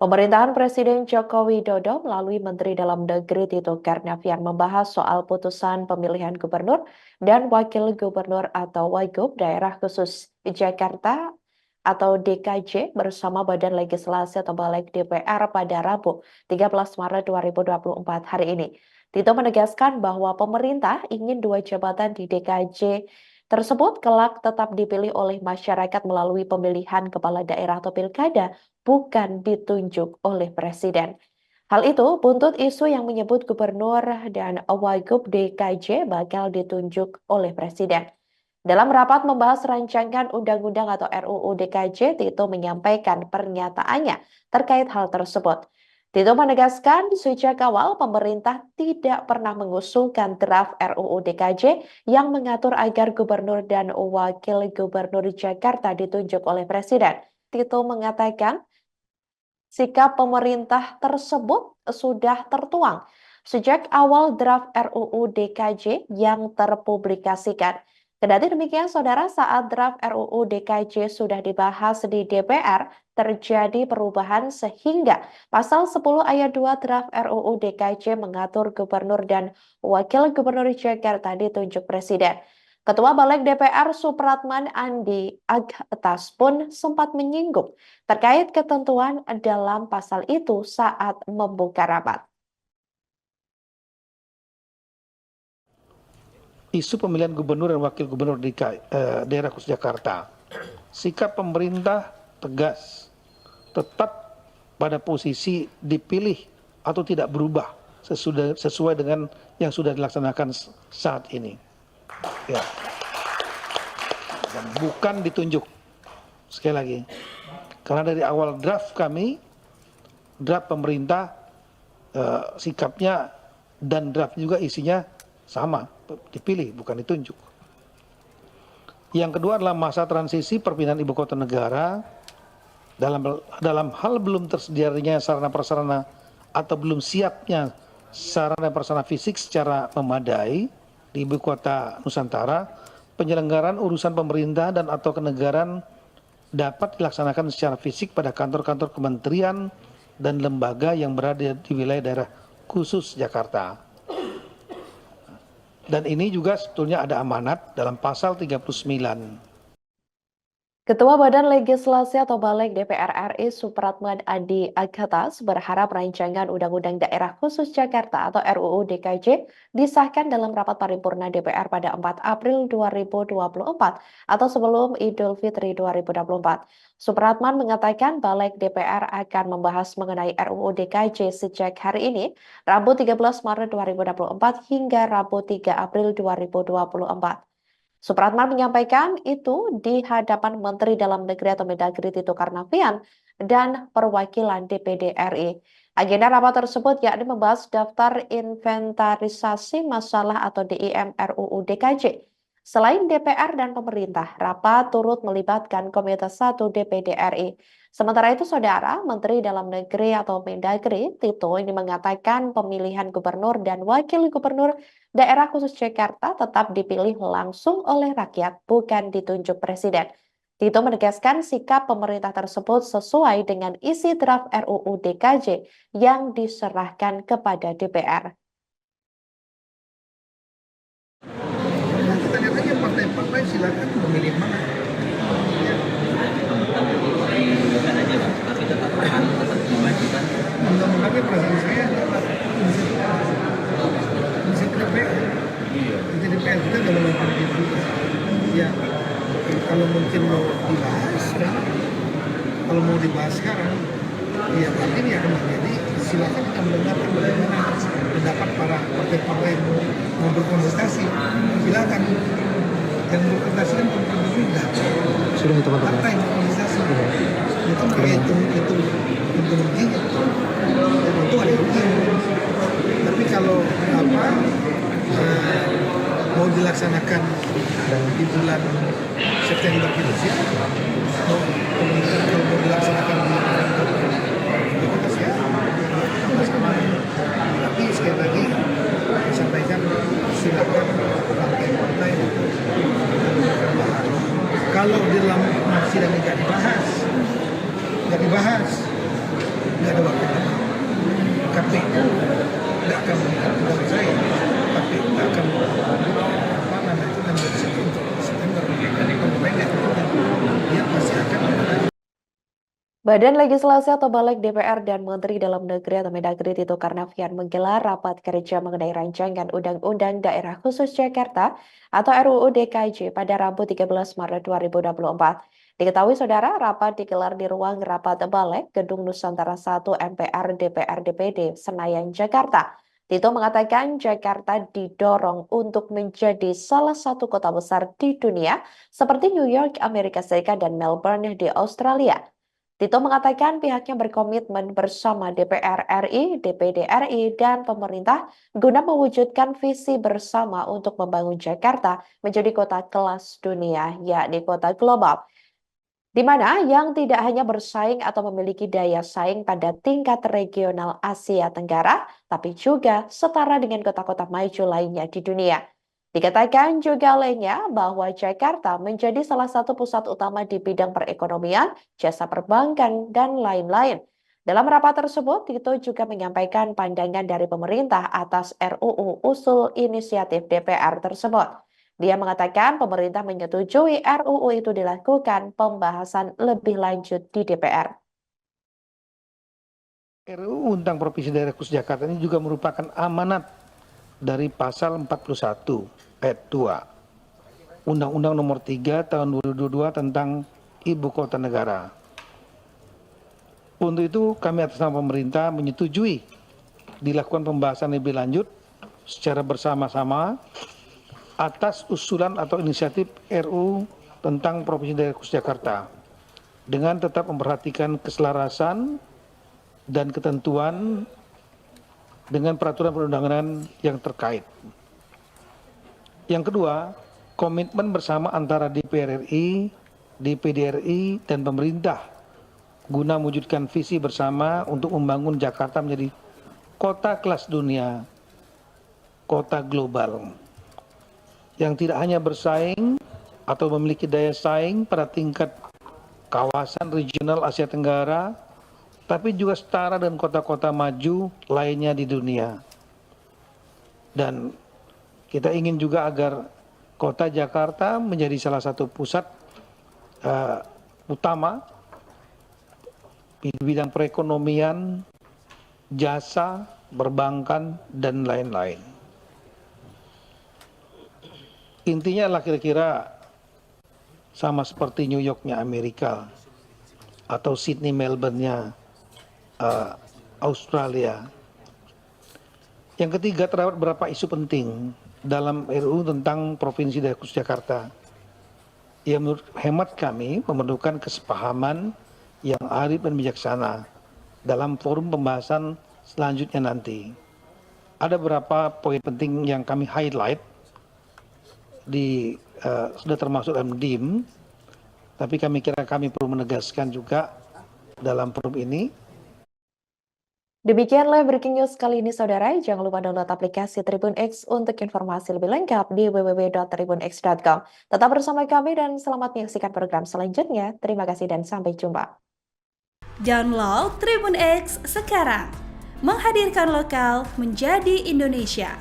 Pemerintahan Presiden Joko Widodo melalui Menteri Dalam Negeri Tito Karnavian membahas soal putusan pemilihan gubernur dan wakil gubernur atau Wagub daerah khusus Jakarta atau DKJ bersama Badan Legislasi atau Balik DPR pada Rabu 13 Maret 2024 hari ini. Tito menegaskan bahwa pemerintah ingin dua jabatan di DKJ tersebut kelak tetap dipilih oleh masyarakat melalui pemilihan kepala daerah atau pilkada, bukan ditunjuk oleh presiden. Hal itu buntut isu yang menyebut gubernur dan wagub DKJ bakal ditunjuk oleh presiden. Dalam rapat membahas rancangan undang-undang atau RUU DKJ, Tito menyampaikan pernyataannya terkait hal tersebut. Tito menegaskan sejak awal pemerintah tidak pernah mengusulkan draft RUU DKJ yang mengatur agar gubernur dan wakil gubernur Jakarta ditunjuk oleh presiden. Tito mengatakan sikap pemerintah tersebut sudah tertuang sejak awal draft RUU DKJ yang terpublikasikan. Kendati demikian, saudara, saat draft RUU DKJ sudah dibahas di DPR, terjadi perubahan sehingga pasal 10 ayat 2 draft RUU DKJ mengatur gubernur dan wakil gubernur Jakarta ditunjuk presiden. Ketua Balik DPR Supratman Andi Agtas pun sempat menyinggung terkait ketentuan dalam pasal itu saat membuka rapat. Isu pemilihan gubernur dan wakil gubernur di daerah khusus Jakarta. Sikap pemerintah tegas, tetap pada posisi dipilih atau tidak berubah sesuai dengan yang sudah dilaksanakan saat ini. Ya. Dan bukan ditunjuk. Sekali lagi, karena dari awal draft kami, draft pemerintah sikapnya dan draft juga isinya sama, dipilih bukan ditunjuk. Yang kedua adalah masa transisi perpindahan ibu kota negara dalam hal belum tersedianya sarana prasarana atau belum siapnya sarana prasarana fisik secara memadai di ibu kota Nusantara, penyelenggaraan urusan pemerintah dan atau kenegaraan dapat dilaksanakan secara fisik pada kantor-kantor kementerian dan lembaga yang berada di wilayah daerah khusus Jakarta. Dan ini juga sebetulnya ada amanat dalam pasal 39. Ketua Badan Legislasi atau Balik DPR RI Supratman Andi Aghatas berharap rancangan Undang-Undang Daerah Khusus Jakarta atau RUU DKJ disahkan dalam rapat paripurna DPR pada 4 April 2024 atau sebelum Idul Fitri 2024. Supratman mengatakan Balik DPR akan membahas mengenai RUU DKJ sejak hari ini, Rabu 13 Maret 2024 hingga Rabu 3 April 2024. Supratman menyampaikan itu di hadapan Menteri Dalam Negeri atau Mendagri Tito Karnavian dan perwakilan DPD RI. Agenda rapat tersebut yakni membahas daftar inventarisasi masalah atau DIM RUU DKJ. Selain DPR dan pemerintah, rapat turut melibatkan Komite 1 DPD RI. Sementara itu, Saudara, Menteri Dalam Negeri atau Mendagri Tito ini mengatakan pemilihan gubernur dan wakil gubernur daerah khusus Jakarta tetap dipilih langsung oleh rakyat, bukan ditunjuk presiden. Tito menegaskan sikap pemerintah tersebut sesuai dengan isi draft RUU DKJ yang diserahkan kepada DPR. Kita lihat aja partai-partai silakan memilih mana. Ya. Undang-undangnya perasaan saya adalah inisiatif DPR. Inisiatif DPR kita dalam melakukan itu. Ya, kalau mungkin mau dibahas kan, kalau mau dibahas sekarang, ya berarti ini akan menjadi silakan kita mendengarkan bagaimana pendapat para partai-partai yang mau berkonsultasi. Silakan. Yang berkonsultasi kan pemerintah. Sudah itu Partai yang berkonsultasi itu menghitung ruginya. Dan itu ada ruginya. Tapi kalau mau dilaksanakan di bulan September gitu sih, kalau mau dilaksanakan di November itu siap. Tapi sekali lagi disampaikan silakan partai-partai untuk kalau di dalam sidang nggak dibahas Badan Legislasi atau Balik DPR dan Menteri Dalam Negeri atau Mendagri Tito Karnavian menggelar rapat kerja mengenai rancangan Undang-Undang Daerah Khusus Jakarta atau RUU DKJ pada Rabu 13 Maret 2024. Diketahui saudara, rapat digelar di ruang rapat Balek, Gedung Nusantara 1 MPR DPR DPD, Senayan, Jakarta. Tito mengatakan Jakarta didorong untuk menjadi salah satu kota besar di dunia seperti New York, Amerika Serikat, dan Melbourne di Australia. Tito mengatakan pihaknya berkomitmen bersama DPR RI, DPD RI, dan pemerintah guna mewujudkan visi bersama untuk membangun Jakarta menjadi kota kelas dunia, yakni kota global, di mana yang tidak hanya bersaing atau memiliki daya saing pada tingkat regional Asia Tenggara, tapi juga setara dengan kota-kota maju lainnya di dunia. Dikatakan juga lainnya bahwa Jakarta menjadi salah satu pusat utama di bidang perekonomian, jasa perbankan, dan lain-lain. Dalam rapat tersebut, Tito juga menyampaikan pandangan dari pemerintah atas RUU usul inisiatif DPR tersebut. Dia mengatakan pemerintah menyetujui RUU itu dilakukan pembahasan lebih lanjut di DPR. RUU tentang Provinsi Daerah Khusus Jakarta ini juga merupakan amanat dari pasal 41 ayat 2 Undang-Undang Nomor 3 Tahun 2022 tentang Ibu Kota Negara. Untuk itu kami atas nama pemerintah menyetujui dilakukan pembahasan lebih lanjut secara bersama-sama atas usulan atau inisiatif RUU tentang Provinsi Daerah Khusus Jakarta dengan tetap memperhatikan keselarasan dan ketentuan dengan peraturan perundang-undangan yang terkait. Yang kedua, komitmen bersama antara DPR RI, DPD RI, dan pemerintah guna mewujudkan visi bersama untuk membangun Jakarta menjadi kota kelas dunia, kota global, yang tidak hanya bersaing atau memiliki daya saing pada tingkat kawasan regional Asia Tenggara, tapi juga setara dengan kota-kota maju lainnya di dunia. Dan kita ingin juga agar kota Jakarta menjadi salah satu pusat utama di bidang perekonomian, jasa, perbankan, dan lain-lain. Intinya lah kira-kira sama seperti New York-nya Amerika atau Sydney, Melbourne-nya Australia. Yang ketiga, terdapat beberapa isu penting dalam RUU tentang Provinsi Daerah Khusus Jakarta yang menurut hemat kami memerlukan kesepahaman yang arif dan bijaksana dalam forum pembahasan selanjutnya nanti. Ada beberapa poin penting yang kami highlight sudah termasuk dalam DIM, tapi kami kira kami perlu menegaskan juga dalam forum ini. Demikianlah breaking news kali ini saudara, jangan lupa download aplikasi Tribun X untuk informasi lebih lengkap di www.tribunx.com. Tetap bersama kami dan selamat menyaksikan program selanjutnya. Terima kasih dan sampai jumpa. Download Tribun X sekarang, menghadirkan lokal menjadi Indonesia.